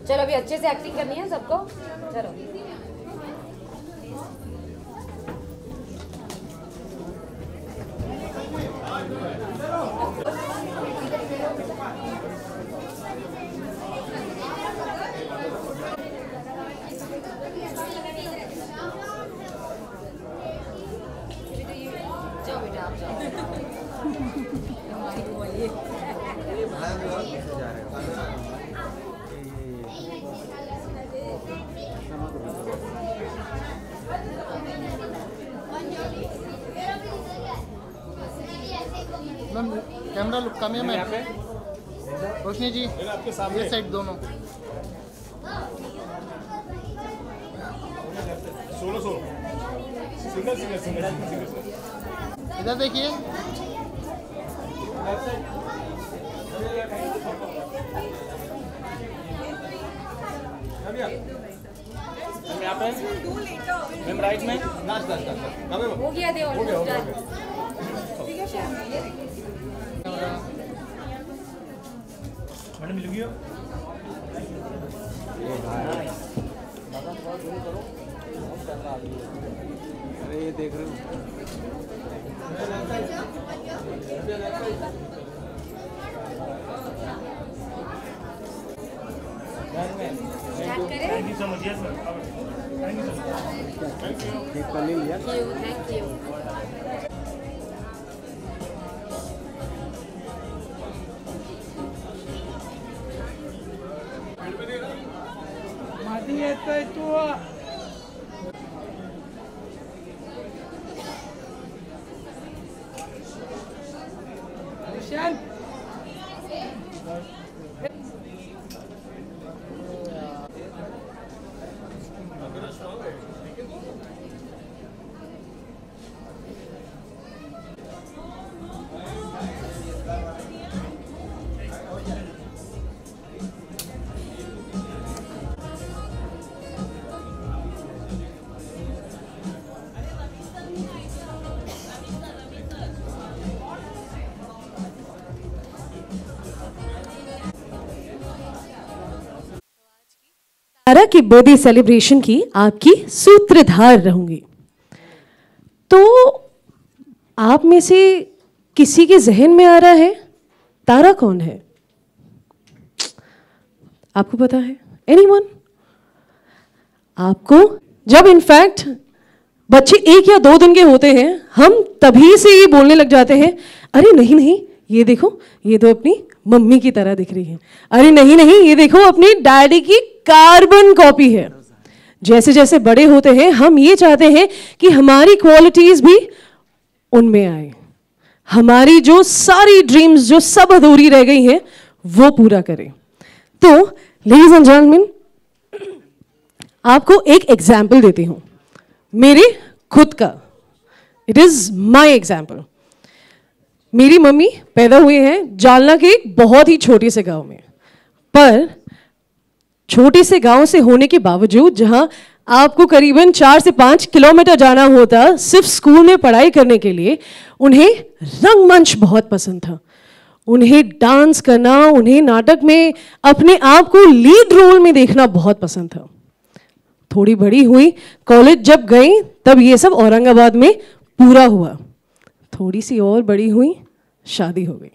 चलो अभी अच्छे से एक्टिंग करनी है सबको। चलो जाओ बेटा आप जाओ। मैम कैमरा लुक कम है मैम। रोशनी जी आपके सामने ये साइड दोनों। 16 सिंगल इधर देखिए। यहाँ पे मैम राइट में हो गया दे मैडम मिल गई हो। अरे ये देख रहे हो thank you so much. Yes sir thank you so much. Cake कर लिया। Thank you. माती येतोय तू निशान तारा की बर्थडे सेलिब्रेशन की आपकी सूत्रधार रहूंगी। तो आप में से किसी के जहन में आ रहा है तारा कौन है? आपको पता है? एनीवन? आपको जब इनफैक्ट बच्चे 1 या 2 दिन के होते हैं हम तभी से ये बोलने लग जाते हैं, अरे नहीं नहीं ये देखो ये तो अपनी मम्मी की तरह दिख रही है, अरे नहीं नहीं ये देखो अपनी डैडी की कार्बन कॉपी है। जैसे जैसे बड़े होते हैं हम ये चाहते हैं कि हमारी क्वालिटीज भी उनमें आए, हमारी जो सारी ड्रीम्स जो सब अधूरी रह गई हैं वो पूरा करें। तो लेडीज एंड जेंटलमैन आपको एक एग्जाम्पल देती हूं मेरे खुद का। It is my example. मेरी मम्मी पैदा हुए हैं जालना के एक बहुत ही छोटे से गांव में, पर छोटे से गांव से होने के बावजूद जहां आपको करीबन 4 से 5 किलोमीटर जाना होता सिर्फ स्कूल में पढ़ाई करने के लिए, उन्हें रंगमंच बहुत पसंद था। उन्हें डांस करना, उन्हें नाटक में अपने आप को लीड रोल में देखना बहुत पसंद था। थोड़ी बड़ी हुई, कॉलेज जब गई तब ये सब औरंगाबाद में पूरा हुआ। थोड़ी सी और बड़ी हुई, शादी हो गई।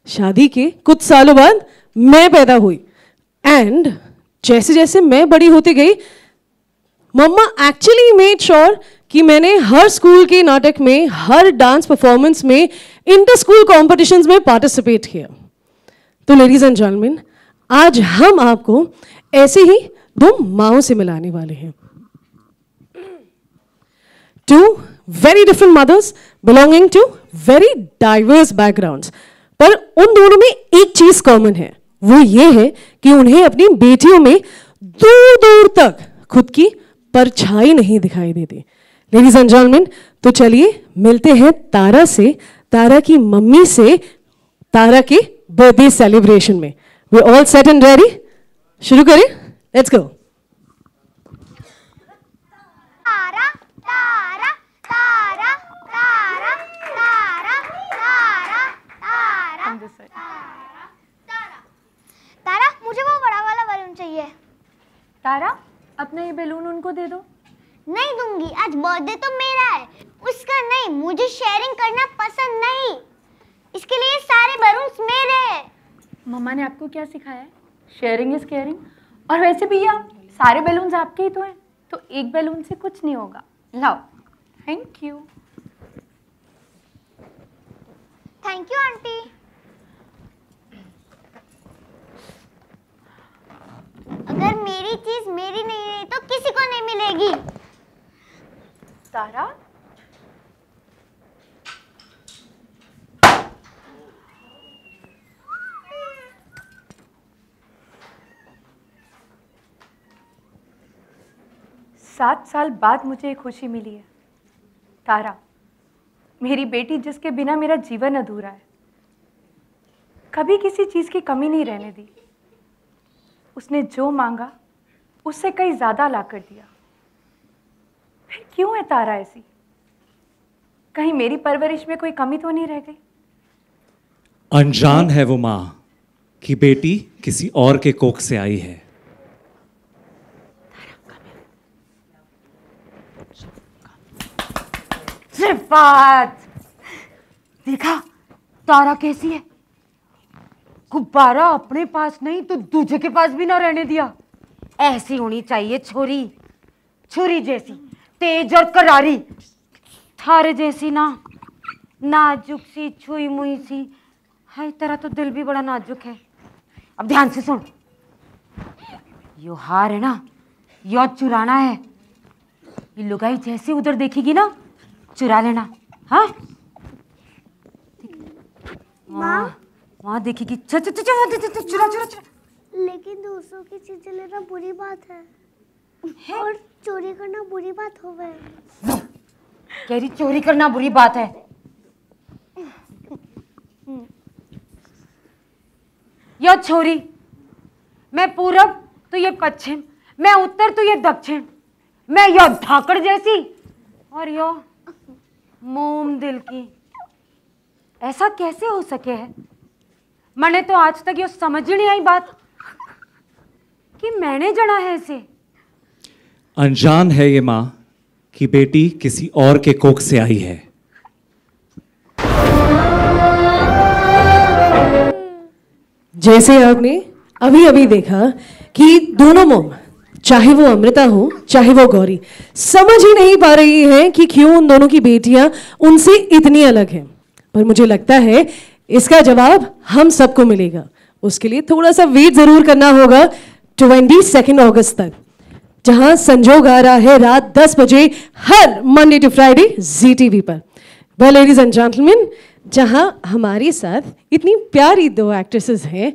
शादी के कुछ सालों बाद मैं पैदा हुई एंड जैसे जैसे मैं बड़ी होती गई मम्मा एक्चुअली मेड श्योर कि मैंने हर स्कूल के नाटक में, हर डांस परफॉर्मेंस में, इंटर स्कूल कॉम्पिटिशन्स में पार्टिसिपेट किया। तो लेडीज एंड जेंटलमैन आज हम आपको ऐसे ही 2 माँओं से मिलाने वाले हैं। 2 very different mothers belonging to very diverse backgrounds, पर उन दोनों में एक चीज कॉमन है, वो ये है कि उन्हें अपनी बेटियों में दूर दूर तक खुद की परछाई नहीं दिखाई देती। लेडीज एंड जेंटलमैन तो चलिए मिलते हैं तारा से, तारा की मम्मी से, तारा के बर्थडे सेलिब्रेशन में। We all set and ready? शुरू करें? Let's go. तारा मुझे वो बड़ा वाला बलून चाहिए। नहीं दूंगी, आज बर्थडे तो मेरा है, उसका नहीं। मुझे शेयरिंग करना पसंद नहीं, इसके लिए सारे बलून्स मेरे हैं। मम्मा ने आपको क्या सिखाया है? Sharing is caring. और वैसे भी या सारे बैलून्स आपके ही तो हैं, तो एक बैलून से कुछ नहीं होगा। लाओ। Thank you. Thank you aunty. अगर मेरी चीज मेरी नहीं रही तो किसी को नहीं मिलेगी। तारा, सात साल बाद मुझे एक खुशी मिली है। तारा, मेरी बेटी जिसके बिना मेरा जीवन अधूरा है, कभी किसी चीज़ की कमी नहीं रहने दी। उसने जो मांगा उससे कहीं ज़्यादा ला कर दिया। फिर क्यों है तारा ऐसी? कहीं मेरी परवरिश में कोई कमी तो नहीं रह गई? अनजान है वो माँ कि बेटी किसी और के कोख से आई है। सिफात, देखा तारा कैसी है? गुब्बारा अपने पास नहीं तो दूसरे के पास भी ना रहने दिया। ऐसी होनी चाहिए छोरी, छुरी जैसी, तेज और करारी। थारे जैसी ना, नाजुक सी, छुई मुई सी। हाय, तेरा तो दिल भी बड़ा नाजुक है। अब ध्यान से सुन, यो हार है ना, यो चुराना है। ये लुगाई जैसी उधर देखेगी ना, चुरा लेना। हाँ वहाँ देखेगी, चुरा चुरा चुरा। लेकिन दूसरों की चीजें लेना बुरी बात है, और चोरी करना बुरी बात हो गई। कह रही चोरी करना बुरी बात है। यो छोरी, मैं पूरब तो ये पश्चिम, मैं उत्तर तो ये दक्षिण, मैं यो धाकड़ जैसी और यो मोम दिल की। ऐसा कैसे हो सके है? मैंने तो आज तक ये समझ ही नहीं आई बात कि मैंने जना है इसे। अनजान है ये माँ कि बेटी किसी और के कोख से आई है। जैसे आपने अभी अभी देखा कि दोनों मोम, चाहे वो अमृता हो चाहे वो गौरी, समझ ही नहीं पा रही हैं कि क्यों उन दोनों की बेटियां उनसे इतनी अलग हैं। पर मुझे लगता है इसका जवाब हम सबको मिलेगा। उसके लिए थोड़ा सा वेट जरूर करना होगा 22 अगस्त तक, जहां संजोग आ रहा है रात 10 बजे हर मंडे टू फ्राइडे ZTV पर। वेल लेडीज एंड जेंटलमैन, जहां हमारे साथ इतनी प्यारी दो एक्ट्रेसेस हैं,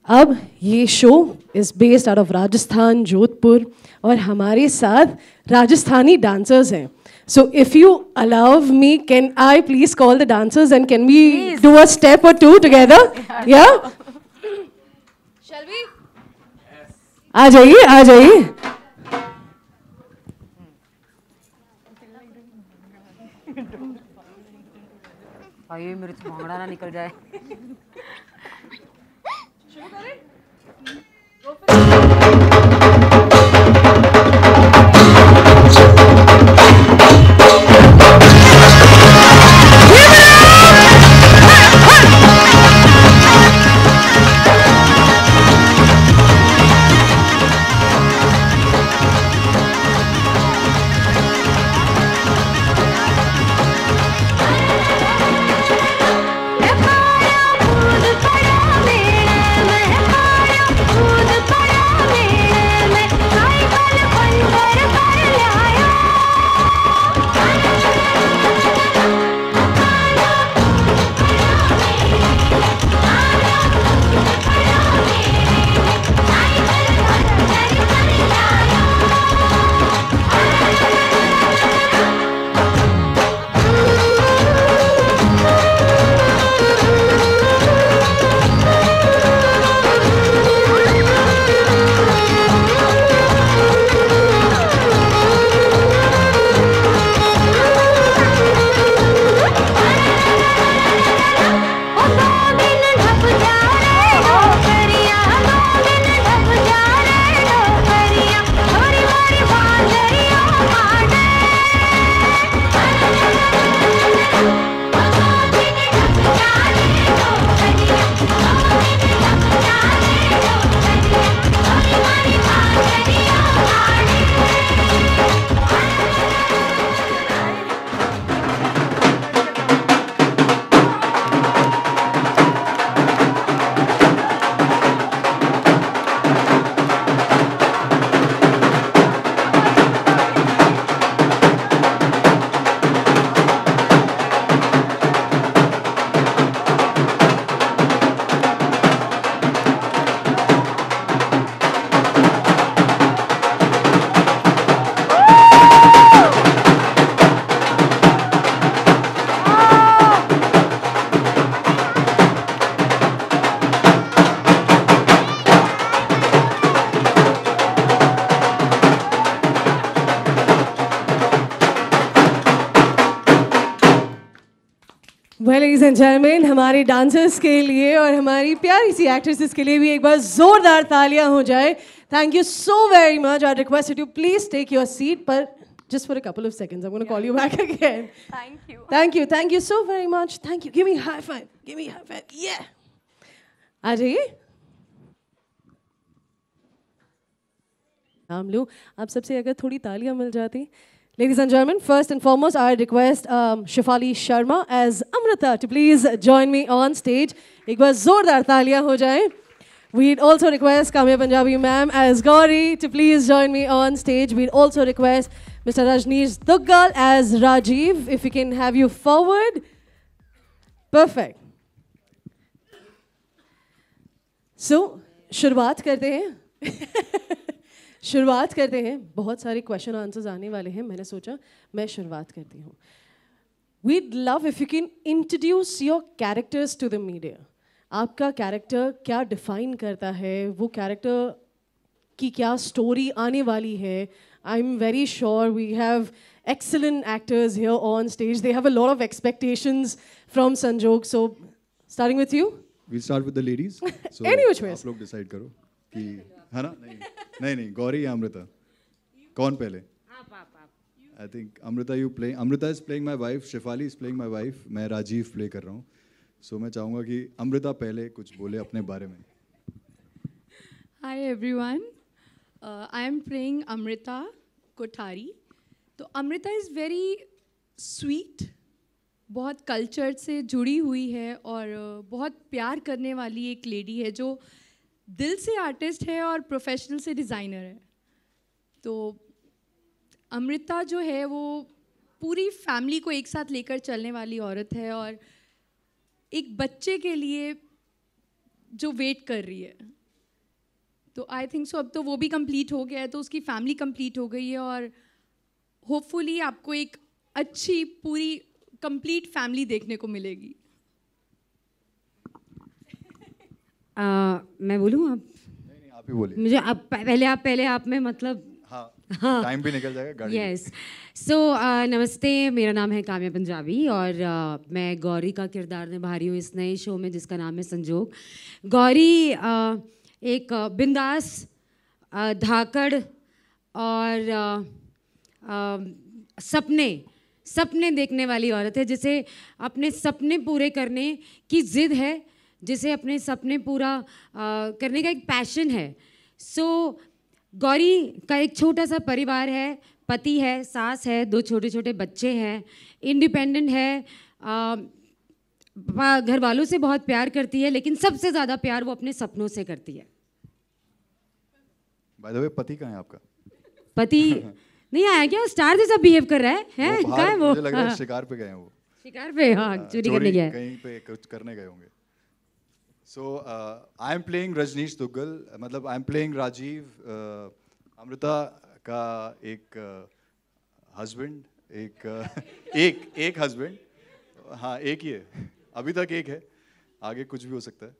अब ये show is based out of Rajasthan, Jodhpur, और हमारे साथ राजस्थानी डांसर्स हैं। So if you allow me, can I please call the dancers and can we do a step or two together? Yeah? Shall we? आ जाइए, आ जाइए। भाई मेरे से भांगड़ा ना निकल जाए। शुरू करें? Bye. Well, ladies and gentlemen, हमारे डांसर्स के लिए और हमारी प्यारी सी एक्ट्रेसेस के लिए भी एक बार जोरदार तालियां हो जाए. Thank you so very much. I request you to please take your seat, but just for a couple of seconds. I'm going to call you back again. Thank you. Thank you. Thank you so very much. Thank you. Give me a high five. Give me a high five. Yeah. आ जाइए. हम लोग आप सबसे अगर थोड़ी तालियां मिल जाती. Ladies and gentlemen, first and foremost, I request Shefali Sharma as Amrita to please join me on stage. एक बार जोरदार तालियां हो जाए. We'd also request Kamya Punjabi ma'am as Gauri to please join me on stage. We'd also request Mr. Rajneesh Duggal as Rajiv. If we can have you forward. Perfect. So, शुरुआत करते हैं. शुरुआत करते हैं. बहुत सारे क्वेश्चन आंसर्स आने वाले हैं. मैंने सोचा मैं शुरुआत करती हूँ. We'd love if you can introduce your characters to the media. आपका कैरेक्टर क्या डिफाइन करता है, वो कैरेक्टर की क्या स्टोरी आने वाली है. I am very sure we have excellent actors here on stage. They have a lot of expectations from Sanjog. So, starting with you. We'll start with the ladies. So Any which ways. आप लोग decide करो कि है ना. नहीं गौरी या अमृता, कौन पहले? आप. I think Amrita you playing. Amrita is playing my wife. Shefali is playing my wife. मैं राजीव प्ले कर रहा हूँ. So मैं चाहूँगा कि अमृता पहले कुछ बोले अपने बारे में. Hi everyone. I am playing Amrita Kothari. तो Amrita is very sweet, बहुत कल्चर से जुड़ी हुई है और बहुत प्यार करने वाली एक लेडी है जो दिल से आर्टिस्ट है और प्रोफेशनल से डिज़ाइनर है. तो अमृता जो है वो पूरी फैमिली को एक साथ लेकर चलने वाली औरत है और एक बच्चे के लिए जो वेट कर रही है. तो आई थिंक सो अब तो वो भी कंप्लीट हो गया है, तो उसकी फैमिली कंप्लीट हो गई है और होपफुली आपको एक अच्छी पूरी कंप्लीट फैमिली देखने को मिलेगी. मैं बोलूँ अब? नहीं आप ही बोलिए. मुझे अब पहले आप में मतलब हाँ टाइम भी निकल जाएगा गाड़ी. यस. सो नमस्ते, मेरा नाम है काम्या पंजाबी और मैं गौरी का किरदार निभा रही हूँ इस नए शो में जिसका नाम है संजोग. गौरी एक बिंदास, धाकड़ और सपने देखने वाली औरत है, जिसे अपने सपने पूरे करने की ज़िद है, जिसे अपने सपने पूरा करने का एक पैशन है. सो गौरी का एक छोटा सा परिवार है, पति है, सास है, 2 छोटे छोटे बच्चे हैं, इंडिपेंडेंट है, घर वालों से बहुत प्यार करती है, लेकिन सबसे ज़्यादा प्यार वो अपने सपनों से करती है. बाय द वे पति कहाँ है आपका? पति नहीं आया क्या? स्टार जैसा बिहेव कर रहा है? कहाँ है वो? मुझे लग रहा है शिकार पे गए हैं वो. शिकार पे? हाँ, चोरी करने गया है. कहीं पे कुछ करने गए होंगे. So I am playing Rajneesh Duggal. मतलब I am playing Rajiv, Amrita का एक हस्बैंड, एक हस्बैंड. हाँ एक ही है, अभी तक एक है, आगे कुछ भी हो सकता है.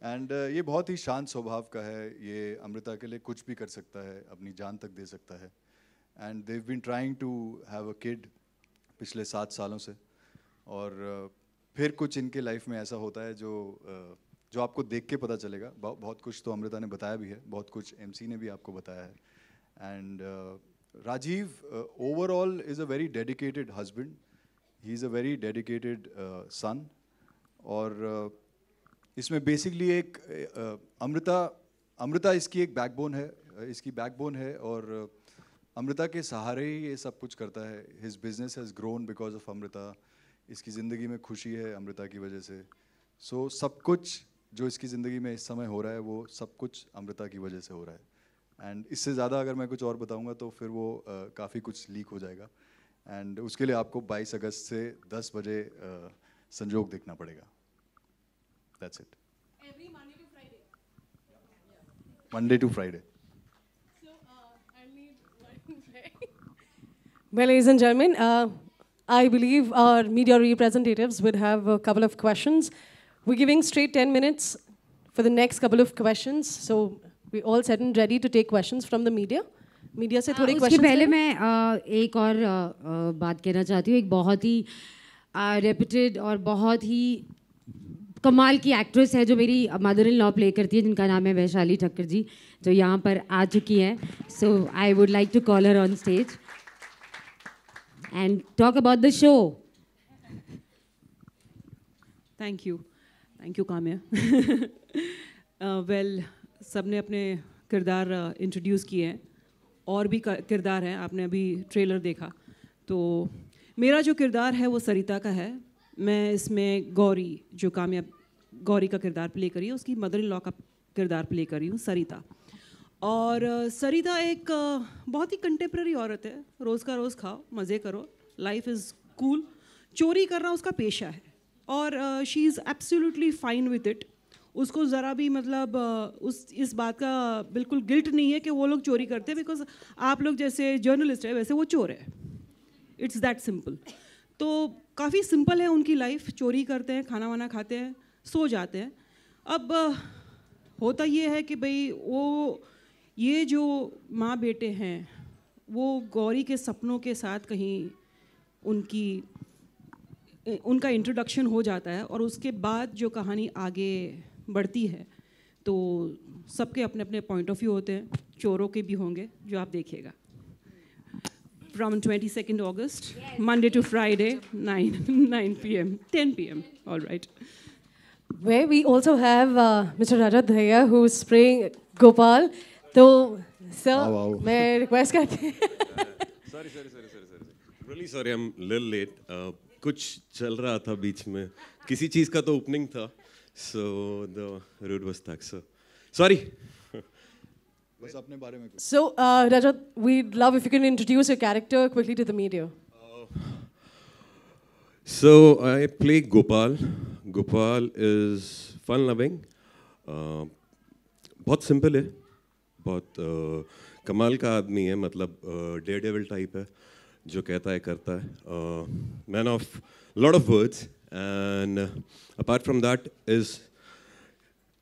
एंड ये बहुत ही शांत स्वभाव का है. ये अमृता के लिए कुछ भी कर सकता है, अपनी जान तक दे सकता है. And they've been trying to have a kid पिछले 7 सालों से. और फिर कुछ इनके लाइफ में ऐसा होता है जो आपको देख के पता चलेगा. बहुत कुछ तो अमृता ने बताया भी है, बहुत कुछ MC ने भी आपको बताया है. And Rajiv overall is a very dedicated husband. He is a very dedicated son. और इसमें बेसिकली एक अमृता इसकी एक बैकबोन है, इसकी बैकबोन है. और अमृता के सहारे ही ये सब कुछ करता है. His business has grown because of Amrita. इसकी ज़िंदगी में खुशी है अमृता की वजह से. सो सब कुछ जो इसकी ज़िंदगी में इस समय हो रहा है वो सब कुछ अमृता की वजह से हो रहा है. एंड इससे ज़्यादा अगर मैं कुछ और बताऊंगा तो फिर वो काफ़ी कुछ लीक हो जाएगा. एंड उसके लिए आपको 22 अगस्त से 10 बजे संजोग देखना पड़ेगा. That's it. Every Monday to Friday. Monday to Friday. So, I need well, ladies and gentlemen, I believe our media representatives would have a couple of questions. We're giving straight 10 minutes for the next couple of questions. So we're all set and ready to take questions from the media. Media से थोड़े उसके question पहले मैं एक और बात कहना चाहती हूँ। एक बहुत ही रेप्यूटेड और बहुत ही कमाल की एक्ट्रेस है जो मेरी मदर इन लॉ प्ले करती है, जिनका नाम है वैशाली ठक्कर जी, जो यहाँ पर आ चुकी हैं। So I would like to call her on stage and talk about the show. Thank you Kamya. Well, सबने अपने किरदार इंट्रोड्यूस किए हैं, और भी किरदार हैं, आपने अभी ट्रेलर देखा। तो मेरा जो किरदार है वो सरिता का है। मैं इसमें गौरी, जो काम्या गौरी का किरदार प्ले करी है, उसकी मदर इन लॉ का किरदार प्ले करी हूँ, सरिता। और सरिता एक बहुत ही कंटेम्प्रेरी औरत है। रोज़ का रोज़ खाओ, मज़े करो, लाइफ इज़ कूल। चोरी करना उसका पेशा है और she is absolutely fine with it. उसको ज़रा भी मतलब इस बात का बिल्कुल गिल्ट नहीं है कि वो लोग चोरी करते हैं, बिकॉज आप लोग जैसे जर्नलिस्ट है वैसे वो चोर है। It's that simple. तो काफ़ी सिंपल है उनकी लाइफ। चोरी करते हैं, खाना वाना खाते हैं, सो जाते हैं। अब होता ये है कि भाई वो ये जो माँ बेटे हैं वो गौरी के सपनों के साथ कहीं उनका इंट्रोडक्शन हो जाता है, और उसके बाद जो कहानी आगे बढ़ती है तो सबके अपने अपने पॉइंट ऑफ व्यू होते हैं। चोरों के भी होंगे, जो आप देखिएगा। From 22nd August, Monday to Friday, 9 p.m., 10 p.m. All right. Where we also have Mr. Rajat Dhaya who is playing Gopal. तो सर मैं रिक्वेस्ट करती हूँ। Sorry. Really sorry, I'm a little late. कुछ चल रहा था बीच में, किसी चीज़ का तो ओपनिंग था, so the road was stuck. So sorry. बस अपने बारे में कुछ। So Rajat, we'd love if you can introduce your character quickly to the media. So I play Gopal. Gopal is fun-loving. बहुत सिंपल है, बहुत कमाल का आदमी है, मतलब डेयरडेविल टाइप है, जो कहता है करता है, man of lot of words, and apart from that is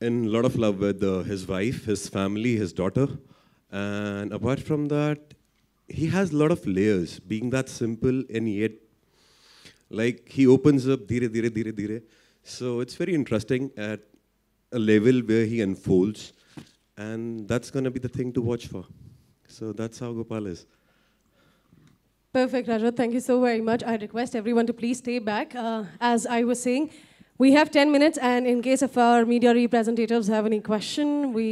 in lot of love with his wife, his family, his daughter, and apart from that, he has a lot of layers. Being that simple and yet, like, he opens up dhire. So it's very interesting at a level where he unfolds, and that's gonna be the thing to watch for. So that's how Gopal is. Perfect, Rajat. Thank you so very much. I request everyone to please stay back. As I was saying, we have 10 minutes, and in case if our media representatives have any question, we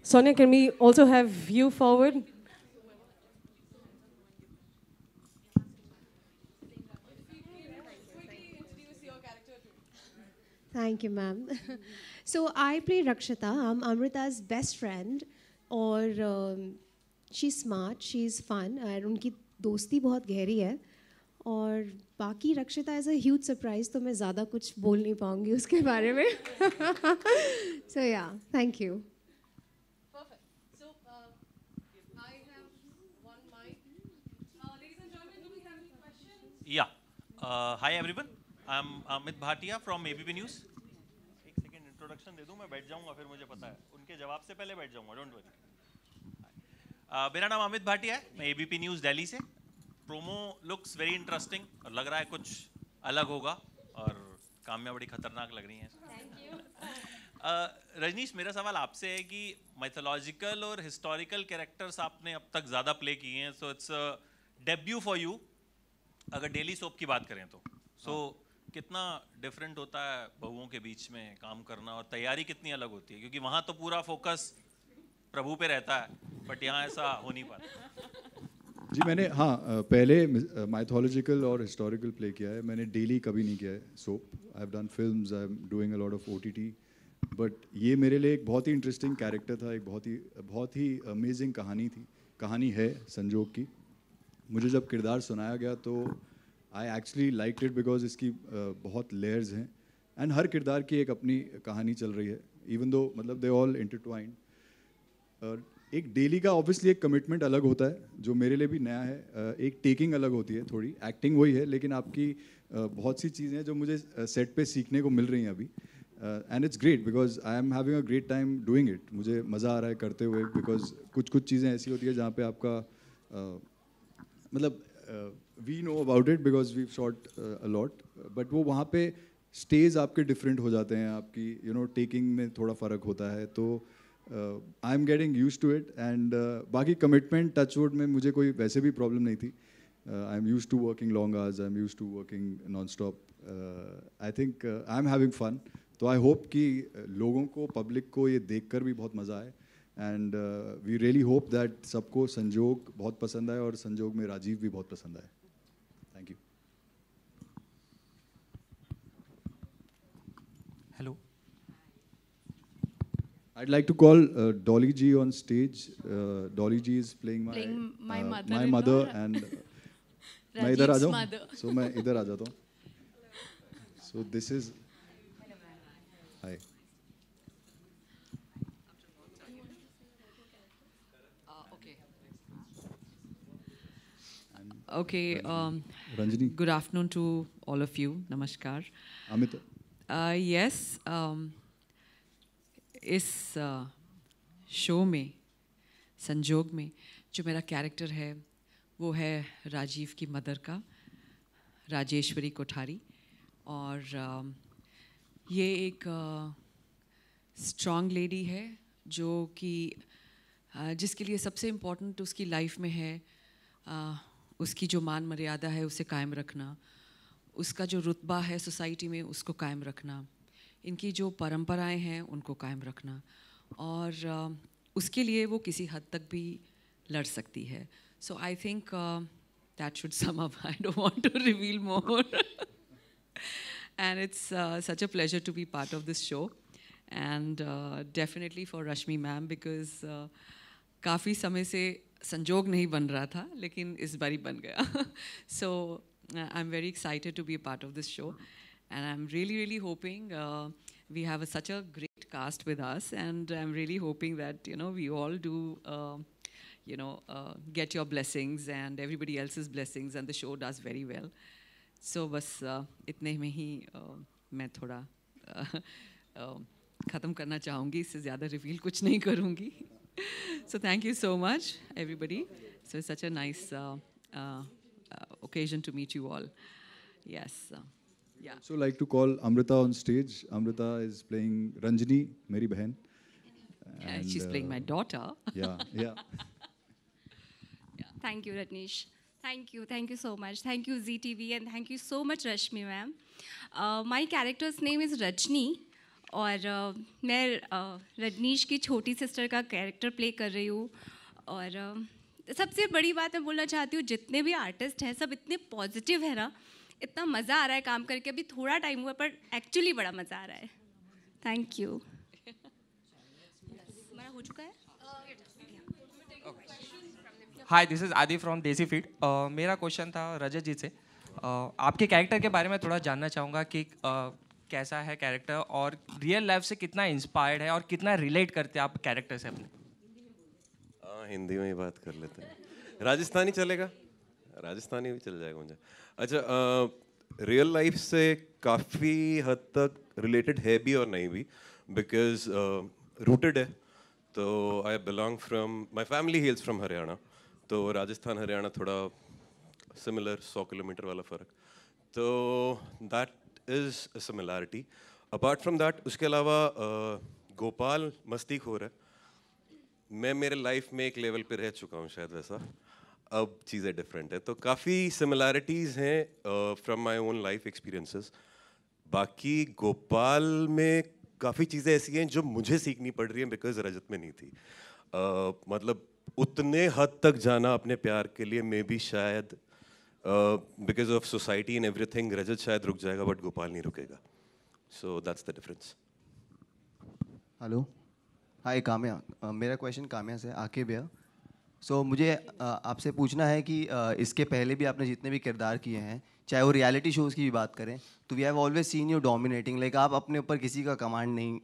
Sonia, can we also have you forward? Thank you, ma'am. So I play Rakshita. I'm Amrita's best friend, और she's smart, she's fun, और उनकी दोस्ती बहुत गहरी है। और बाकी रक्षिता इज़ अ ह्यूज सरप्राइज, तो मैं ज़्यादा कुछ बोल नहीं पाऊँगी उसके बारे में। So yeah, thank you. Perfect. So I have one mic. Ladies and gentlemen, do we have any questions? Yeah. Hi everyone. I'm Amit Bhatia from ABP News. एक सेकेंड इंट्रोडक्शन दे दूं, मैं बैठ जाऊंगा, फिर मुझे पता है उनके जवाब से पहले बैठ जाऊंगा, डोंट वरी। मेरा नाम अमित भाटिया है, मैं एबीपी न्यूज़ दिल्ली से। प्रोमो लुक्स वेरी इंटरेस्टिंग और लग रहा है कुछ अलग होगा, और काम्या बड़ी खतरनाक लग रही हैं। रजनीश, मेरा सवाल आपसे है कि माइथोलॉजिकल और हिस्टोरिकल कैरेक्टर्स आपने अब तक ज़्यादा प्ले किए हैं, so it's debut for you. अगर डेली सोप की बात करें तो कितना डिफरेंट होता है बहुओं के बीच में काम करना, और तैयारी कितनी अलग होती है, क्योंकि वहाँ तो पूरा फोकस प्रभु पे रहता है, बट यहाँ ऐसा हो नहीं पाता। जी मैंने पहले माइथोलॉजिकल और हिस्टोरिकल प्ले किया है, मैंने डेली कभी नहीं किया है soap. I have done films, I am doing a lot of OTT, but ये मेरे लिए एक बहुत ही इंटरेस्टिंग कैरेक्टर था, एक बहुत ही अमेजिंग कहानी है संजोग की। मुझे जब किरदार सुनाया गया तो I actually liked it because इसकी बहुत लेयर्स हैं, एंड हर किरदार की एक अपनी कहानी चल रही है, इवन दो मतलब दे ऑल इंटरट्वाइंड। और एक डेली का ऑब्वियसली एक कमिटमेंट अलग होता है, जो मेरे लिए भी नया है। एक टेकिंग अलग होती है, थोड़ी एक्टिंग वही है, लेकिन आपकी बहुत सी चीज़ें जो मुझे सेट पे सीखने को मिल रही हैं अभी, and it's great because I am having a great time doing it. मुझे मज़ा आ रहा है करते हुए, बिकॉज कुछ चीज़ें ऐसी होती है जहाँ पे आपका मतलब we know about it because we shot a lot, but वो वहाँ पे स्टेज आपके डिफरेंट हो जाते हैं, आपकी टेकिंग में थोड़ा फ़र्क होता है. तो I am getting use to it. And बाकी कमिटमेंट टचवुड में मुझे कोई वैसे भी प्रॉब्लम नहीं थी. I am use to working long hours, I am use to working non stop. I think I am having fun. तो आई होप कि लोगों को, पब्लिक को ये देखकर भी बहुत मज़ा आए. And we really hope that सबको संजोग बहुत पसंद आए और संजोग में राजीव भी बहुत पसंद आए. Thank you. Hello. I'd like to call Dolly G on stage. Dolly G is playing my mother and मैं इधर आ जाऊँ. So मैं इधर आ जाता हूँ. So this is hi. Okay. Ranjini. Good afternoon to all of you. Namaskar. Amit. Yes. इस show में, संजोग में, जो मेरा कैरेक्टर है वो है राजीव की मदर का, राजेश्वरी कोठारी. और ये एक स्ट्रॉन्ग लेडी है जो कि जिसके लिए सबसे इम्पोर्टेंट उसकी लाइफ में है उसकी जो मान मर्यादा है उसे कायम रखना, उसका जो रुतबा है सोसाइटी में उसको कायम रखना, इनकी जो परंपराएं हैं उनको कायम रखना, और उसके लिए वो किसी हद तक भी लड़ सकती है. So I think that should sum up. I don't want to reveal more. And it's such a pleasure to be part of this show. And definitely for Rashmi ma'am, because काफ़ी समय से संजोग नहीं बन रहा था लेकिन इस बार ही बन गया. So I am very excited to be a part of this show. And I'm really hoping we have such a great cast with us, and I'm really hoping that we all do get your blessings and everybody else's blessings, and the show does very well. So बस इतने में ही मैं थोड़ा ख़त्म करना चाहूँगी, इससे ज़्यादा रिवील कुछ नहीं करूँगी. So thank you so much everybody. So it's such a nice occasion to meet you all. Yes. Yeah. So like to call Amrita on stage. Amrita is playing Ranjini, मेरी बहन. And she's playing my daughter. Yeah. Thank you, Ratnesh. Thank you so much. Thank you ZTV, and thank you so much Rashmi ma'am. My character's name is Rajni, और मैं रजनीश की छोटी sister का character play कर रही हूँ. और सबसे बड़ी बात मैं बोलना चाहती हूँ, जितने भी आर्टिस्ट हैं सब इतने पॉजिटिव है ना, इतना मज़ा आ रहा है काम करके. अभी थोड़ा टाइम हुआ पर एक्चुअली बड़ा मज़ा आ रहा है. Thank you. हमारा हो चुका है. हाय, दिस इज़ आदि फ्रॉम देसी फीड. मेरा क्वेश्चन था रजत जी से. आपके कैरेक्टर के बारे में थोड़ा जानना चाहूँगा कि कैसा है कैरेक्टर, और रियल लाइफ से कितना इंस्पायर्ड है और कितना रिलेट करते हैं आप कैरेक्टर से अपने. हिंदी में ही बात कर लेते हैं. राजस्थानी चलेगा? राजस्थानी भी चल जाएगा मुझे. अच्छा, रियल लाइफ से काफ़ी हद तक रिलेटेड है भी और नहीं भी, बिकॉज रूटेड है. तो I belong from, my family हेल्स from Haryana. तो राजस्थान हरियाणा थोड़ा सिमिलर, 100 किलोमीटर वाला फ़र्क. तो that is a similarity. Apart from that, उसके अलावा गोपाल मस्तीखोर है. मैं मेरे लाइफ में एक लेवल पे रह चुका हूँ शायद वैसा. अब चीज़ें डिफरेंट है. तो काफ़ी सिमिलैरिटीज़ हैं from my own life experiences. बाकी गोपाल में काफ़ी चीज़ें ऐसी हैं जो मुझे सीखनी पड़ रही हैं बिकॉज रजत में नहीं थी. मतलब उतने हद तक जाना अपने प्यार के लिए मे बी शायद because of society and everything Rajat शायद रुक जाएगा, बट गोपाल नहीं रुकेगा. So that's the difference. Hello, hi Kamya. मेरा क्वेश्चन काम्या से, आके भैया. सो मुझे आपसे पूछना है कि इसके पहले भी आपने जितने भी किरदार किए हैं, चाहे वो रियलिटी शोज़ की भी बात करें, तो we have always seen you dominating. Like आप अपने ऊपर किसी का कमांड नहीं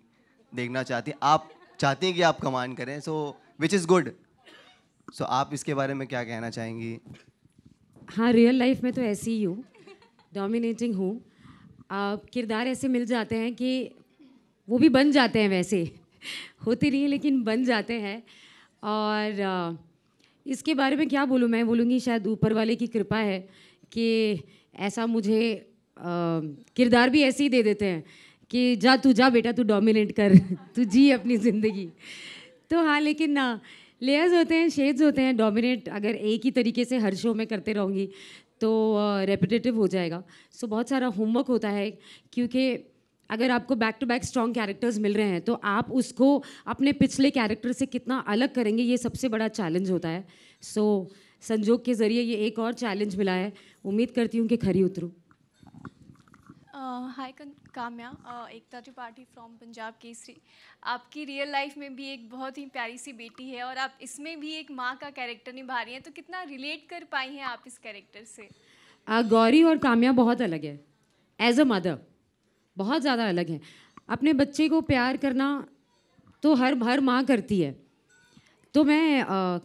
देखना चाहती, आप चाहती हैं कि आप कमांड करें. सो विच इज़ गुड. सो आप इसके बारे में क्या कहना चाहेंगी? हाँ, रियल लाइफ में तो ऐसी ही हूँ, डोमिनेटिंग हूँ. किरदार ऐसे मिल जाते हैं कि वो भी बन जाते हैं, वैसे होते नहीं है लेकिन बन जाते हैं। और इसके बारे में क्या बोलूँ, मैं बोलूँगी शायद ऊपर वाले की कृपा है कि ऐसा मुझे किरदार भी ऐसे ही दे देते हैं कि जा बेटा, तू डोमिनेट कर तू जी अपनी ज़िंदगी। तो हाँ, लेकिन लेयर्स होते हैं, शेड्स होते हैं। डोमिनेट अगर एक ही तरीके से हर शो में करते रहूँगी तो रेपिटेटिव हो जाएगा। सो बहुत सारा होमवर्क होता है, क्योंकि अगर आपको back to back strong characters मिल रहे हैं तो आप उसको अपने पिछले कैरेक्टर से कितना अलग करेंगे, ये सबसे बड़ा चैलेंज होता है। सो संजोग के ज़रिए ये एक और चैलेंज मिला है, उम्मीद करती हूँ कि खरी उतरूँ। हाय काम्या, एकता त्रिपाठी फ्रॉम पंजाब केसरी। आपकी रियल लाइफ में भी एक बहुत ही प्यारी सी बेटी है और आप इसमें भी एक माँ का कैरेक्टर निभा रही हैं, तो कितना रिलेट कर पाई हैं आप इस कैरेक्टर से? गौरी और काम्या बहुत अलग है, एज अ मदर बहुत ज़्यादा अलग है। अपने बच्चे को प्यार करना तो हर माँ करती है, तो मैं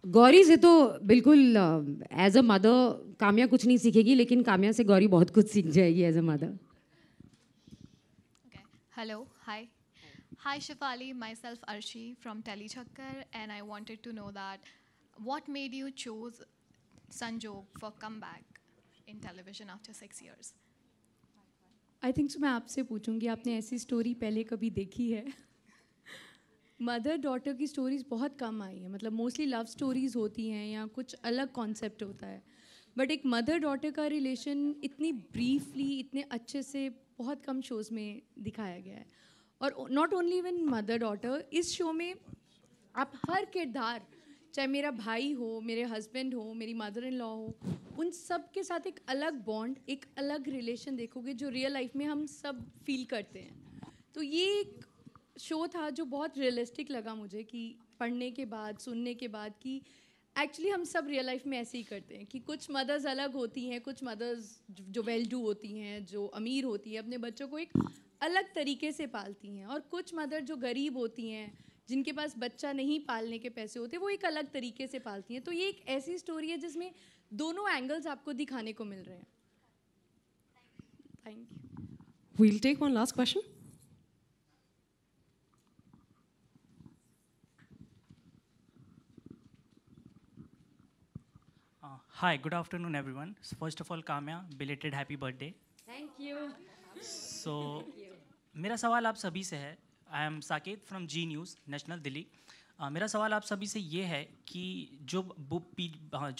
गौरी से तो बिल्कुल एज अ मदर काम्या कुछ नहीं सीखेगी, लेकिन काम्या से गौरी बहुत कुछ सीख जाएगी एज अ मदर। Hello, hi Shefali, myself Arshi from Telechhakkar, and I wanted to know that what made you choose Sanjog for comeback in television after 6 years? I think मैं आपसे पूछूंगी, आपने ऐसी स्टोरी पहले कभी देखी है? मदर डॉटर की स्टोरीज़ बहुत कम आई हैं, मतलब मोस्टली लव स्टोरीज़ होती हैं या कुछ अलग कॉन्सेप्ट होता है, बट एक मदर डॉटर का रिलेशन इतनी ब्रीफली, इतने अच्छे से बहुत कम शोज़ में दिखाया गया है। और not only even mother daughter, इस शो में आप हर किरदार, चाहे मेरा भाई हो, मेरे हस्बैंड हो, मेरी मदर इन लॉ हो, उन सब के साथ एक अलग बॉन्ड, एक अलग रिलेशन देखोगे जो रियल लाइफ में हम सब फील करते हैं। तो ये एक शो था जो बहुत रियलिस्टिक लगा मुझे, कि पढ़ने के बाद, सुनने के बाद, कि एक्चुअली हम सब रियल लाइफ में ऐसे ही करते हैं कि कुछ मदर्स अलग होती हैं, कुछ मदर्स जो वेल डू होती हैं, जो अमीर होती हैं, अपने बच्चों को एक अलग तरीके से पालती हैं, और कुछ मदर जो गरीब होती हैं, जिनके पास बच्चा नहीं पालने के पैसे होते, वो एक अलग तरीके से पालती हैं। तो ये एक ऐसी स्टोरी है जिसमें दोनों एंगल्स आपको दिखाने को मिल रहे हैं। Thank you. We'll take one last question. Hi, good afternoon everyone. So first of all, Kamya, belated happy birthday. Thank you. So, मेरा सवाल आप सभी से है। I am Saket from Zee News National Delhi. मेरा सवाल आप सभी से ये है कि जो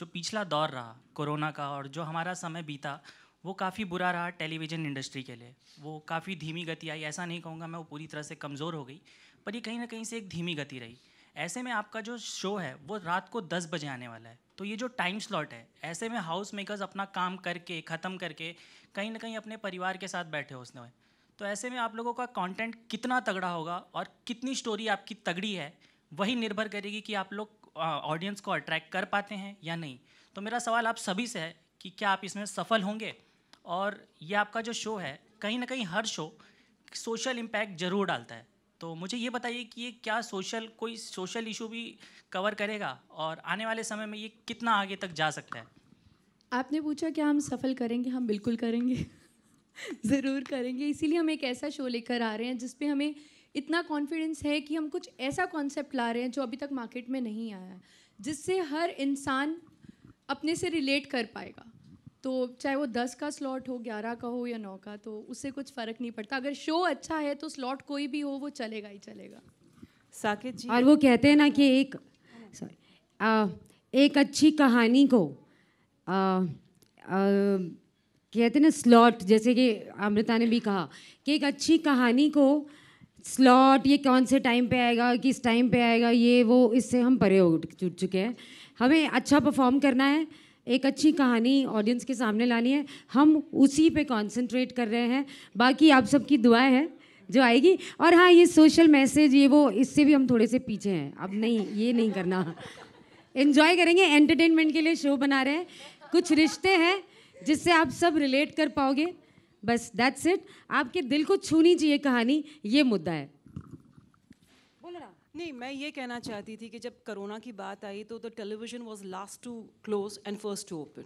पिछला दौर रहा कोरोना का, और जो हमारा समय बीता, वो काफ़ी बुरा रहा टेलीविज़न इंडस्ट्री के लिए। वो काफ़ी धीमी गति आई, ऐसा नहीं कहूँगा मैं वो पूरी तरह से कमज़ोर हो गई, पर ये कहीं ना कहीं से एक धीमी गति रही। ऐसे में आपका जो शो है वो रात को 10 बजे आने वाला है, तो ये जो टाइम स्लॉट है, ऐसे में हाउस मेकर्स अपना काम करके ख़त्म करके कहीं ना कहीं अपने परिवार के साथ बैठे हो उसने, तो ऐसे में आप लोगों का कंटेंट कितना तगड़ा होगा और कितनी स्टोरी आपकी तगड़ी है, वही निर्भर करेगी कि आप लोग ऑडियंस को अट्रैक्ट कर पाते हैं या नहीं। तो मेरा सवाल आप सभी से है कि क्या आप इसमें सफल होंगे, और ये आपका जो शो है, कहीं ना कहीं हर शो सोशल इम्पैक्ट ज़रूर डालता है, तो मुझे ये बताइए कि ये क्या कोई सोशल इशू भी कवर करेगा, और आने वाले समय में ये कितना आगे तक जा सकता है? आपने पूछा क्या हम सफल करेंगे? हम बिल्कुल करेंगे ज़रूर करेंगे। इसीलिए हम एक ऐसा शो लेकर आ रहे हैं जिस पे हमें इतना कॉन्फिडेंस है कि हम कुछ ऐसा कॉन्सेप्ट ला रहे हैं जो अभी तक मार्केट में नहीं आया है, जिससे हर इंसान अपने से रिलेट कर पाएगा। तो चाहे वो 10 का स्लॉट हो, 11 का हो या 9 का, तो उससे कुछ फ़र्क नहीं पड़ता। अगर शो अच्छा है तो स्लॉट कोई भी हो वो चलेगा ही चलेगा। साकेत जी, और वो कहते हैं ना कि एक अच्छी कहानी को कहते हैं ना स्लॉट, जैसे कि अमृता ने भी कहा कि एक अच्छी कहानी को स्लॉट, ये कौन से टाइम पे आएगा, किस टाइम पे आएगा, ये वो इससे हम परे हो चुके हैं। हमें अच्छा परफॉर्म करना है, एक अच्छी कहानी ऑडियंस के सामने लानी है, हम उसी पे कंसंट्रेट कर रहे हैं। बाकी आप सबकी दुआएं हैं जो आएगी। और हाँ, ये सोशल मैसेज, ये वो, इससे भी हम थोड़े से पीछे हैं, अब नहीं, ये नहीं करना। एंजॉय करेंगे, एंटरटेनमेंट के लिए शो बना रहे हैं, कुछ रिश्ते हैं जिससे आप सब रिलेट कर पाओगे, बस दैट्स इट। आपके दिल को छूनी चाहिए कहानी, ये मुद्दा है। नहीं, मैं ये कहना चाहती थी कि जब कोरोना की बात आई तो television was last to close and first to open,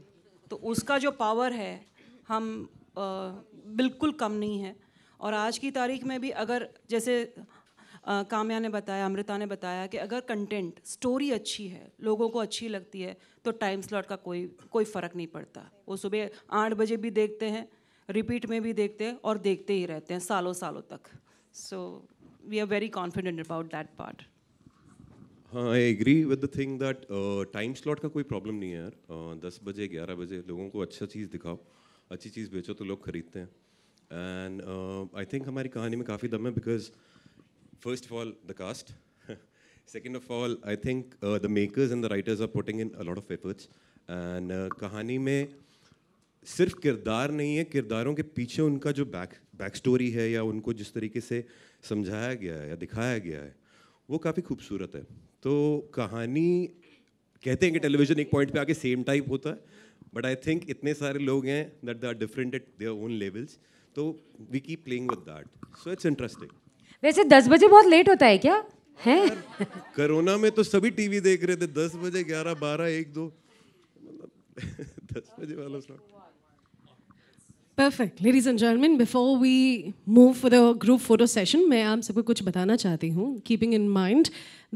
तो उसका जो पावर है हम बिल्कुल कम नहीं है। और आज की तारीख में भी अगर जैसे काम्या ने बताया, अमृता ने बताया कि अगर कंटेंट स्टोरी अच्छी है, लोगों को अच्छी लगती है, तो टाइम स्लॉट का कोई फ़र्क नहीं पड़ता। वो सुबह 8 बजे भी देखते हैं, रिपीट में भी देखते हैं और देखते ही रहते हैं सालों सालों तक। So we are very confident about that part. हाँ, I agree with the thing that time slot का कोई प्रॉब्लम नहीं है यार। 10 बजे 11 बजे लोगों को अच्छा चीज़ दिखाओ, अच्छी चीज़ बेचो तो लोग खरीदते हैं। एंड आई थिंक हमारी कहानी में काफ़ी दम है, because first of all the cast, second of all I think the makers and the writers are putting in a lot of efforts. And कहानी में सिर्फ किरदार नहीं है, किरदारों के पीछे उनका जो बैक स्टोरी है या उनको जिस तरीके से समझाया गया है या दिखाया गया है वो काफ़ी खूबसूरत है। तो कहानी, कहते हैं कि टेलीविज़न एक पॉइंट पे आके सेम टाइप होता है, बट आई थिंक इतने सारे लोग हैं that they are different at their own levels, तो we keep playing with that, so it's interesting. वैसे 10 बजे बहुत लेट होता है क्या? है कोरोना में तो सभी टीवी देख रहे थे 10 बजे, 11, 12, 1, 2 10 बजे वाला slot. Perfect. Ladies and gentlemen, before we move for the group photo session, मैं आप सबको कुछ बताना चाहती हूँ, keeping in mind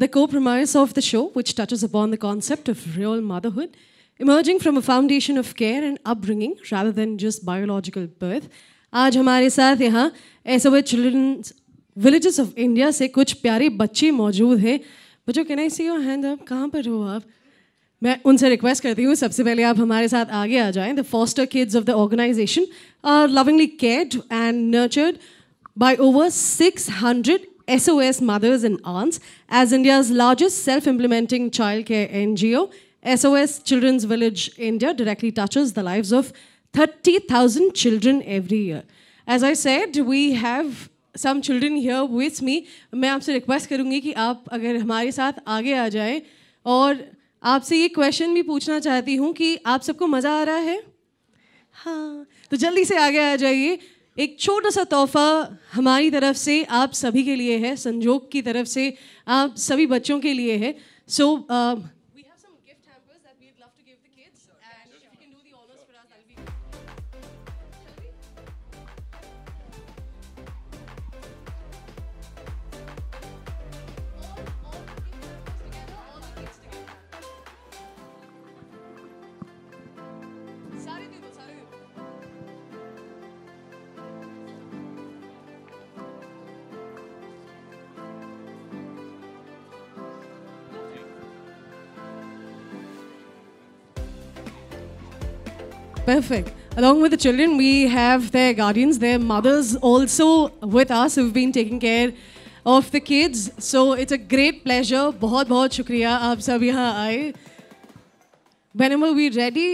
the co-premise of the show, which touches upon the concept of real motherhood, emerging from a foundation of care and upbringing rather than just biological birth. आज हमारे साथ यहाँ SOS Children's Villages of India से कुछ प्यारे बच्चे मौजूद हैं। बच्चों, can I see your hand up? कहाँ पर हो आप? मैं उनसे रिक्वेस्ट करती हूँ सबसे पहले आप हमारे साथ आगे आ जाएं। The foster kids of the organisation are lovingly cared and nurtured by over 600 SOS mothers and aunts as India's largest self-implementing childcare NGO. SOS Children's Village India directly touches the lives of 30,000 children every year. As I said, we have some children here with me. मैं आपसे request करूँगी कि आप अगर हमारे साथ आगे आ जाएं, और आपसे ये क्वेश्चन भी पूछना चाहती हूँ कि आप सबको मज़ा आ रहा है? हाँ, तो जल्दी से आगे आ जाइए। एक छोटा सा तोहफा हमारी तरफ से आप सभी के लिए है, संजोग की तरफ से आप सभी बच्चों के लिए है। सो Perfect. Along with the children, we have their guardians, their mothers also with us who've been taking care of the kids. So it's a great pleasure. बहुत बहुत शुक्रिया आप सब यहाँ आए. Whenever we're ready,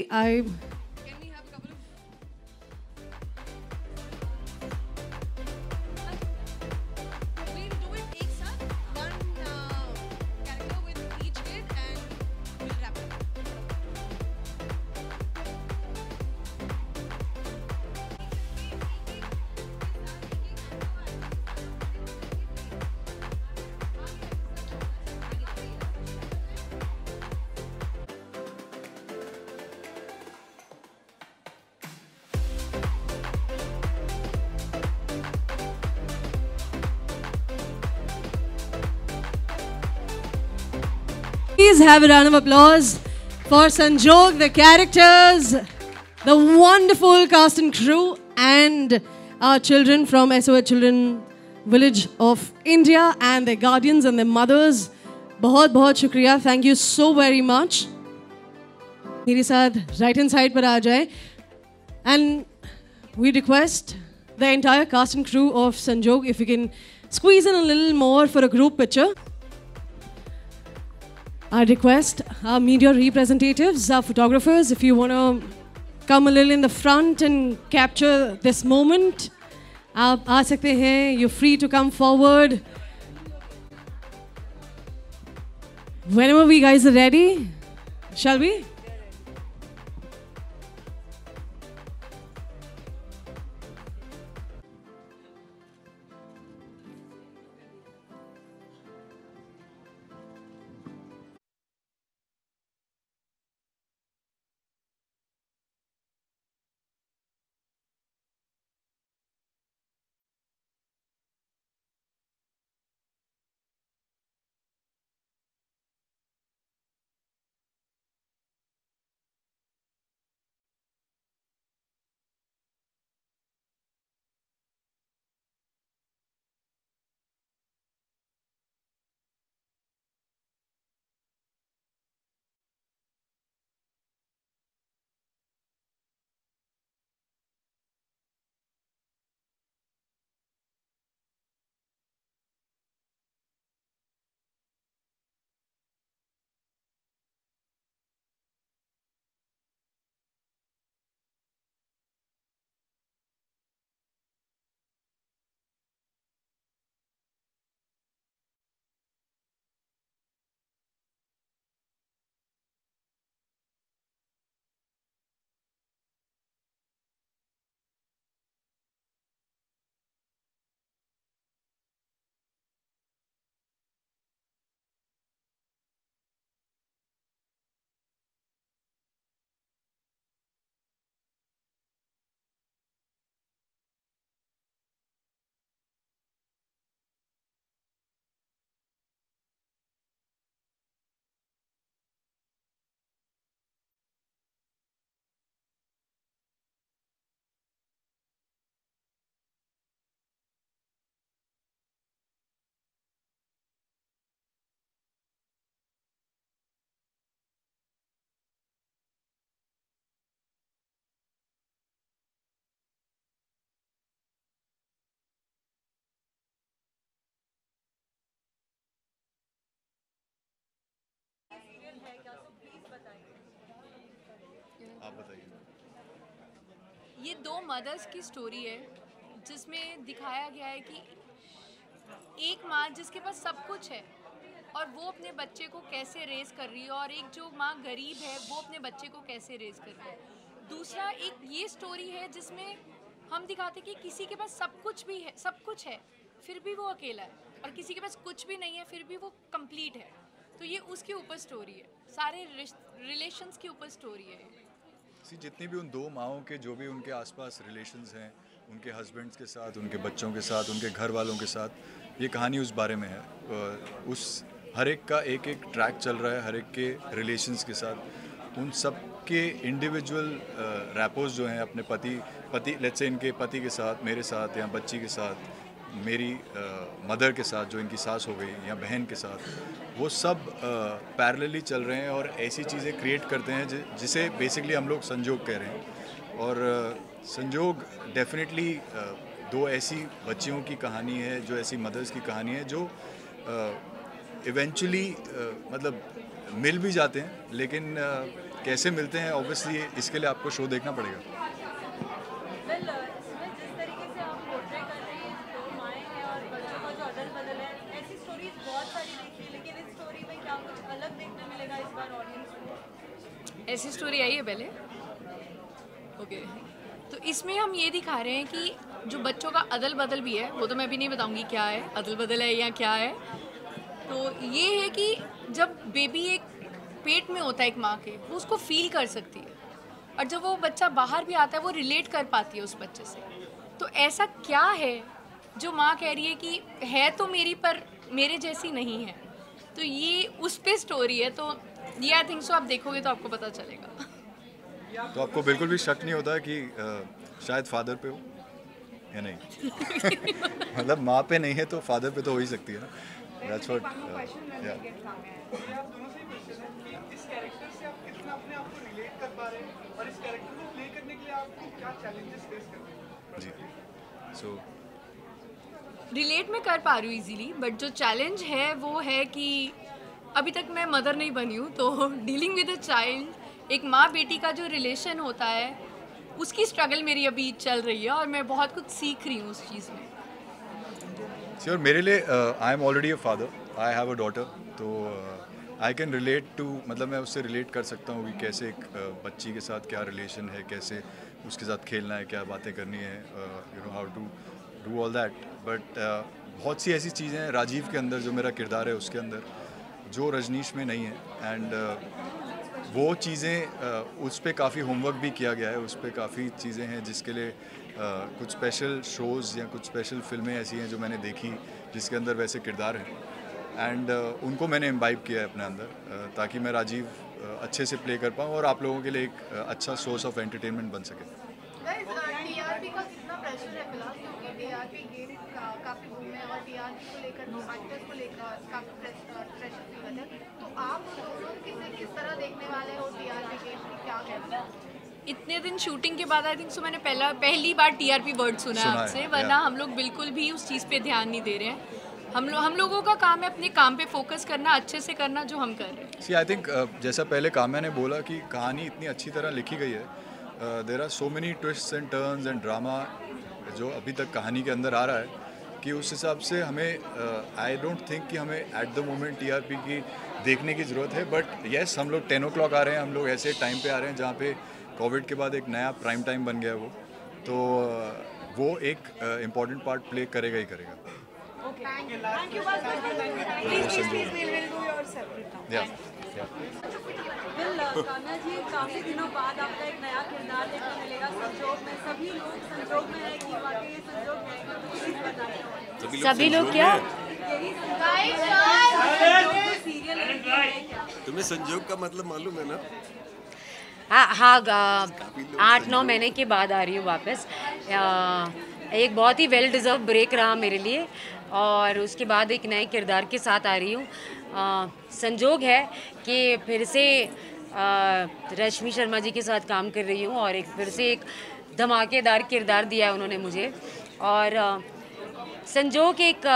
please have a round of applause for Sanjog, the characters, the wonderful cast and crew, and our children from SOS Children Village of India and their guardians and their mothers. बहुत बहुत शुक्रिया. Thank you so very much. मेरे साथ right hand side पर आ जाए. And we request the entire cast and crew of Sanjog if you can squeeze in a little more for a group picture. I request our media representatives, our photographers, if you want to come a little in the front and capture this moment, आप आ सकते हैं. You're free to come forward. Whenever we guys are ready, shall we? आप बताइए। ये दो mother's की story है जिसमें दिखाया गया है कि एक माँ जिसके पास सब कुछ है और वो अपने बच्चे को कैसे रेज कर रही है, और एक जो माँ गरीब है वो अपने बच्चे को कैसे रेज कर रही है। दूसरा एक ये स्टोरी है जिसमें हम दिखाते कि किसी के पास सब कुछ भी है, सब कुछ है फिर भी वो अकेला है, और किसी के पास कुछ भी नहीं है फिर भी वो कंप्लीट है। तो ये उसके ऊपर स्टोरी है, सारे रिलेशंस के ऊपर स्टोरी है। जितनी भी उन दो माओं के जो भी उनके आसपास रिलेशंस हैं, उनके हस्बैंड्स के साथ, उनके बच्चों के साथ, उनके घर वालों के साथ, ये कहानी उस बारे में है। उस हर एक का एक एक ट्रैक चल रहा है, हर एक के रिलेशंस के साथ। उन सब के इंडिविजुअल रैपोज जो हैं अपने पति लेट्स से इनके पति के साथ, मेरे साथ, या बच्ची के साथ, मेरी मदर के साथ जो इनकी सास हो गई, या बहन के साथ, वो सब पैरेलली चल रहे हैं और ऐसी चीज़ें क्रिएट करते हैं जिसे बेसिकली हम लोग संजोग कह रहे हैं। और संजोग डेफिनेटली दो ऐसी बच्चियों की कहानी है, जो ऐसी मदर्स की कहानी है जो इवेंचुअली मतलब मिल भी जाते हैं, लेकिन कैसे मिलते हैं ऑब्वियसली इसके लिए आपको शो देखना पड़ेगा। ऐसी स्टोरी आई है पहले? ओके, तो इसमें हम ये दिखा रहे हैं कि जो बच्चों का अदल बदल भी है, वो तो मैं भी नहीं बताऊंगी क्या है, अदल बदल है या क्या है। तो ये है कि जब बेबी एक पेट में होता है एक माँ के, वो उसको फील कर सकती है, और जब वो बच्चा बाहर भी आता है वो रिलेट कर पाती है उस बच्चे से। तो ऐसा क्या है जो माँ कह रही है कि है तो मेरी पर मेरे जैसी नहीं है। तो ये उस पे स्टोरी है। तो ये आई थिंक सो आप देखोगे तो आपको पता चलेगा। तो आपको बिल्कुल भी शक नहीं होता कि शायद फादर पे हो या नहीं? मतलब माँ पे नहीं है तो फादर पे तो हो ही सकती है ना। That's what, इस कैरेक्टर से आप कितना अपने आप को रिलेट कर पा रहे हैं, और इस कैरेक्टर को प्ले करने के लिए आपको क्या चैलेंजेस फेस करने हैं? जी, सो रिलेट में कर पा रही हूँ इजीली, बट जो चैलेंज है वो है कि अभी तक मैं मदर नहीं बनी हूँ, तो डीलिंग विद अ चाइल्ड, एक माँ बेटी का जो रिलेशन होता है उसकी स्ट्रगल मेरी अभी चल रही है, और मैं बहुत कुछ सीख रही हूँ उस चीज़ में। और मेरे लिए I am already a father, I have a daughter, तो आई कैन रिलेट टू, मतलब मैं उससे रिलेट कर सकता हूँ कि कैसे एक बच्ची के साथ क्या रिलेशन है, कैसे उसके साथ खेलना है, क्या बातें करनी है, you know how to do all that. But बहुत सी ऐसी चीज़ें हैं राजीव के अंदर, जो मेरा किरदार है उसके अंदर, जो रजनीश में नहीं है। एंड वो चीज़ें उस पर काफ़ी होमवर्क भी किया गया है, उस पर काफ़ी चीज़ें हैं जिसके लिए कुछ स्पेशल शोज़ या कुछ स्पेशल फिल्में ऐसी हैं जो मैंने देखी जिसके अंदर वैसे किरदार हैं, एंड उनको मैंने इम्बाइब किया है अपने अंदर, ताकि मैं राजीव अच्छे से प्ले कर पाऊँ और आप लोगों के लिए एक अच्छा सोर्स ऑफ एंटरटेनमेंट बन सके। टीआरपी का कितना प्रेशर है फिलहाल, क्योंकि टीआरपी गेम काफ़ी बूम है, और टीआरपी को लेकर एक्टर्स को लेकर काफ़ी प्रेशर फील होता है। तो आप दोनों किस तरह देखने वाले हो टीआरपी गेम की, क्या कहते हैं? इतने दिन शूटिंग के बाद आई थिंक सो मैंने पहली बार टीआरपी वर्ड सुना है आपसे, वरना हम लोग बिल्कुल भी उस चीज़ पे ध्यान नहीं दे रहे हैं। हम लोगों का काम है अपने काम पे फोकस करना, अच्छे से करना जो हम कर रहे हैं। सी आई थिंक जैसा पहले काम्या ने बोला कि कहानी इतनी अच्छी तरह लिखी गई है, there are so many twists and turns and drama जो अभी तक कहानी के अंदर आ रहा है, कि उस हिसाब से हमें आई डोंट थिंक कि हमें एट द मोमेंट टीआरपी की देखने की ज़रूरत है। बट येस, हम लोग 10 o'clock आ रहे हैं, हम लोग ऐसे टाइम पे आ रहे हैं जहाँ पे कोविड के बाद एक नया प्राइम टाइम बन गया है वो, तो वो एक इम्पॉर्टेंट पार्ट प्ले करेगा ही करेगा। Thank you. कान्हा जी, काफी दिनों बाद आपका एक नया किरदार देखने मिलेगा संजोग में। सभी लोग संजोग में है कि वाकई ये संजोग है? सभी लोग क्या? तुम्हें संजोग का मतलब मालूम है ना? हाँ, 8-9 महीने के बाद आ रही हूँ वापस। एक बहुत ही वेल डिज़र्व ब्रेक रहा मेरे लिए, और उसके बाद एक नए किरदार के साथ आ रही हूँ। संजोग है कि फिर से रश्मि शर्मा जी के साथ काम कर रही हूँ, और एक फिर से एक धमाकेदार किरदार दिया है उन्होंने मुझे। और संजोग एक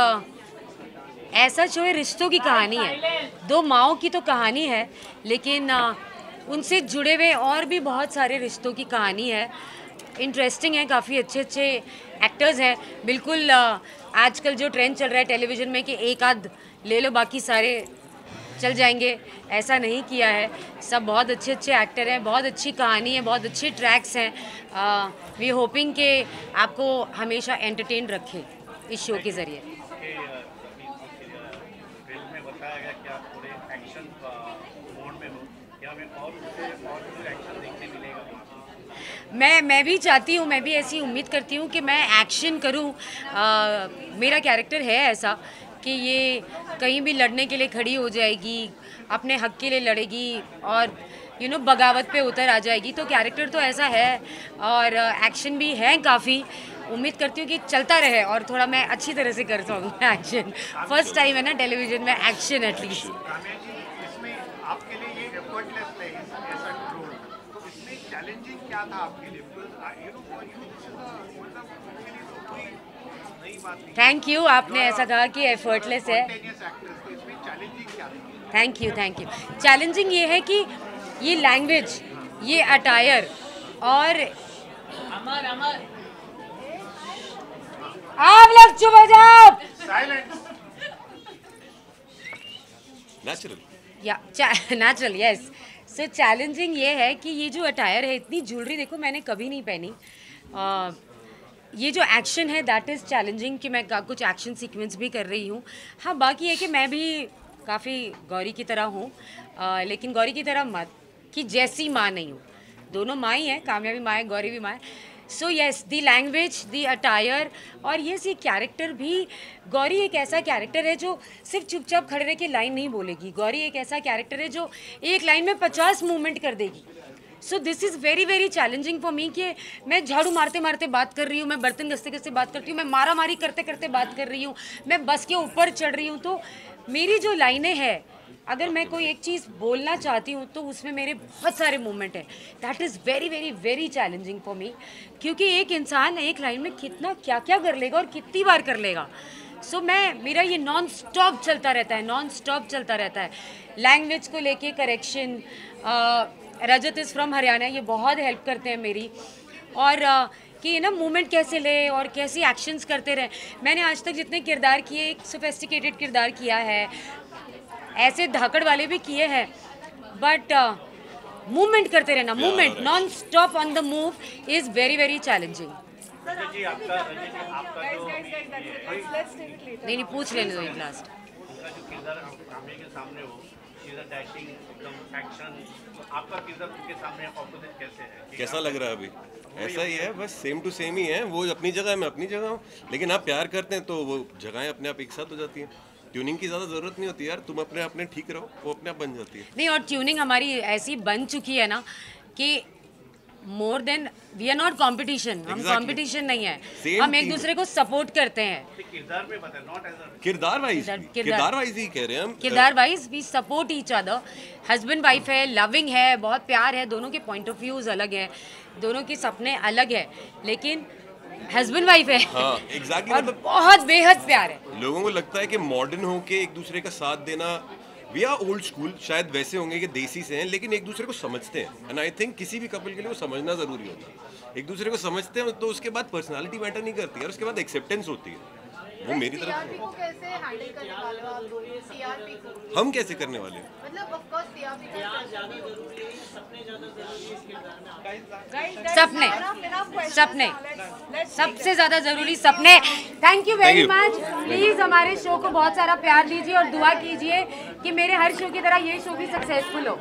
ऐसा शो है, रिश्तों की कहानी है, दो माओं की तो कहानी है, लेकिन उनसे जुड़े हुए और भी बहुत सारे रिश्तों की कहानी है। इंटरेस्टिंग है, काफ़ी अच्छे अच्छे एक्टर्स हैं। बिल्कुल आजकल जो ट्रेंड चल रहा है टेलीविज़न में कि एक आध ले लो बाकी सारे चल जाएंगे, ऐसा नहीं किया है। सब बहुत अच्छे अच्छे एक्टर हैं, बहुत अच्छी कहानी है, बहुत अच्छे ट्रैक्स हैं। वी होपिंग कि आपको हमेशा एंटरटेन रखें इस शो के ज़रिए। मैं भी चाहती हूँ, मैं भी ऐसी उम्मीद करती हूँ कि मैं एक्शन करूँ। मेरा कैरेक्टर है ऐसा कि ये कहीं भी लड़ने के लिए खड़ी हो जाएगी, अपने हक के लिए लड़ेगी और बगावत पे उतर आ जाएगी। तो कैरेक्टर तो ऐसा है और एक्शन भी है काफ़ी। उम्मीद करती हूँ कि चलता रहे और थोड़ा मैं अच्छी तरह से कर सकूँ एक्शन। फर्स्ट टाइम है ना टेलीविज़न में एक्शन एटलीस्ट। इसमें आपके लिए ये एफर्टलेस है, ऐसा रोल, तो इसमें चैलेंजिंग क्या था आपके लिए? थैंक यू, आपने ऐसा कहा कि एफर्टलेस है। Thank you. चैलेंजिंग ये है कि ये लैंग्वेज, ये अटायर और आप लोग चुप हो जाओ। Natural yes. सो चैलेंजिंग ये है कि ये जो अटायर है, इतनी ज्वेलरी देखो मैंने कभी नहीं पहनी। ये जो एक्शन है दैट इज़ चैलेंजिंग कि मैं कुछ एक्शन सीक्वेंस भी कर रही हूँ। हाँ, बाकी है कि मैं भी काफ़ी गौरी की तरह हूँ, लेकिन गौरी की तरह मत कि जैसी माँ नहीं हूँ। दोनों माँ ही हैं, काम्या भी माँ है, गौरी भी माँ है। So yes, the language, the attire और ये कैरेक्टर भी, गौरी एक ऐसा कैरेक्टर है जो सिर्फ चुपचाप खड़े रह के लाइन नहीं बोलेगी। गौरी एक ऐसा कैरेक्टर है जो एक लाइन में 50 मूवमेंट कर देगी। So this is very very challenging for me कि मैं झाड़ू मारते मारते बात कर रही हूँ, मैं बर्तन घसते घसते बात करती हूँ, मैं मारा मारी करते करते बात कर रही हूँ, मैं बस के ऊपर चढ़ रही हूँ। तो मेरी जो लाइनें हैं, अगर मैं कोई एक चीज़ बोलना चाहती हूँ तो उसमें मेरे बहुत सारे मूवमेंट हैं। That is very very very challenging for me, क्योंकि एक इंसान एक लाइन में कितना क्या क्या कर लेगा और कितनी बार कर लेगा। सो मेरा ये नॉन स्टॉप चलता रहता है। लैंग्वेज को लेके correction, Rajat is from Haryana, ये बहुत हेल्प करते हैं मेरी, और कि मूवमेंट कैसे ले और कैसे एक्शंस करते रहे। मैंने आज तक जितने किरदार किए, एक सोफिस्टिकेटेड किरदार किया है, ऐसे धाकड़ वाले भी किए हैं, बट मूवमेंट करते रहना, movement non stop on the move is very very challenging. नहीं, पूछ लेने दो एक लास्ट। कैसा लग रहा है अभी? ऐसा ही है, बस सेम टू सेम ही है। वो अपनी जगह, मैं अपनी जगह हूँ, लेकिन आप प्यार करते हैं तो वो जगहें अपने आप एक साथ हो जाती हैं। ट्यूनिंग की ज़्यादा ज़रूरत नहीं होती यार, तुम अपने ठीक रहो, वो अपने आप बन जाती है। नहीं, और ट्यूनिंग हमारी ऐसी बन चुकी है ना कि more than we are not competition. हम कॉम्पिटिशन नहीं है, हम एक दूसरे को सपोर्ट करते हैं। किरदार वाइज ही कह रहे हैं हम। किरदार wise we support each other. Husband wife है, लविंग है, बहुत प्यार है, दोनों के पॉइंट ऑफ व्यूज अलग है, दोनों के सपने अलग है, लेकिन हस्बैंड वाइफ है। हाँ, exactly, और बहुत बेहद प्यार है। लोगों को लगता है कि मॉडर्न होके एक दूसरे का साथ देना, वी आर ओल्ड स्कूल, शायद वैसे होंगे कि देसी से हैं, लेकिन एक दूसरे को समझते हैं। एंड आई थिंक किसी भी कपल के लिए वो समझना ज़रूरी होता है। एक दूसरे को समझते हैं तो उसके बाद पर्सनालिटी मैटर नहीं करती है, और उसके बाद एक्सेप्टेंस होती है। वो मेरी तरफ टीआरपी को कैसे हैंडल करने वाले हो आप दोनों? टीआरपी को हम कैसे करने वाले हैं? मतलब ऑफ कोर्स टीआरपी का सपने सबसे ज्यादा जरूरी, सपने। Thank you very much. Please हमारे शो को बहुत सारा प्यार दीजिए और दुआ कीजिए कि मेरे हर शो की तरह ये शो भी सक्सेसफुल हो।